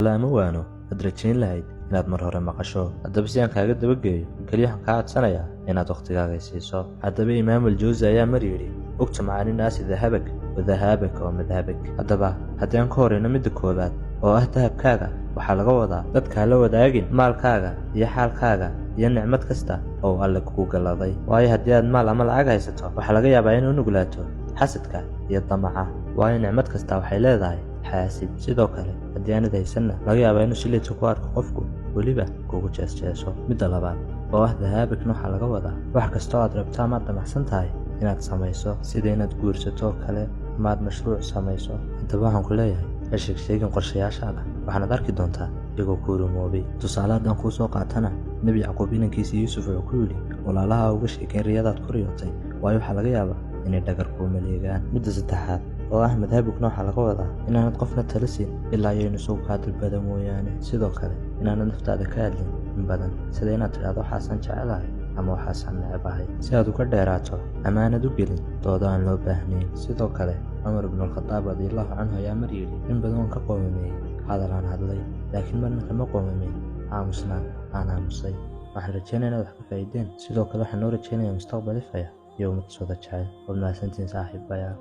lama waano ad rajayn lahayd inaad mar hore maqasho. haddaba si aan kaaga dabageeyo keliya waxaan kaa codsanayaa inaad wakhtigaaga siiso. haddaba imaam aljawsi ayaa mar yidhi ugta macaani naasi dahabak wadahaabaka wa madhabak. haddaba haddii aan ka horeyno midda koowaad oo ah dahabkaaga, waxaa laga wadaa dadkaa la wadaagin maalkaaga iyo xaalkaaga iyo nicmad kasta oo alle kugu galladay. waayo haddii aad maal ama lacag haysato, waxaa laga yaabaa inuu nuglaato xasadka iyo damaca, waayo nicmad kasta waxay leedahay xaasid. sidoo kale haddii aanad haysanna, laga yaabaa inuu si liita ku arko qofku, weliba kugu jeesjeeso. midda labaad oo ah dahaabakna waxaa laga wadaa wax kastoo aad rabto amaad damacsan tahay inaad samayso, sida inaad guursato kale ama aad mashruuc samayso. haddaba waxaan ku leeyahay ha sheegin qorshayaashaada, waxaanad arki doontaa iyagoo ku rumoobay. tusaale haddaan kuu soo qaatana, nebi yacquub inankiisa yuusuf wuxuu ku yidhi walaalaha uga sheekayn riyadaad ku riyootay, waayo waxaa laga yaabaa inay dhagar kuu maleegaan. midda saddexaad oo ah madhabukna waxaa laga wadaa inaanad qofna tala siin ilaa ayaynu isugu kaa dalbada mooyaane. sidoo kale inaanad naftaada ka hadlin in badan, sida inaad tidhahdo waxaasaan jecelahay ama waxaasaan necbahay, si aad uga dheeraato ama aanad u gelin doodo aan loo baahnayn. sidoo kale cumar ibnulkhadaab radiallahu canhu ayaa mar yidhi in badan oon ka qoomameeyey hadal aan hadlay, laakiin marna kama qoomameyn aamusnaan aan aamusay. waxaan rajaynaya inaad wax ka faa'iideen. sidoo kale waxaan noo rajaynayaa mustaqbal ifaya iyo ummad sooda jecel. waad mahadsantiin saaxiibayaal.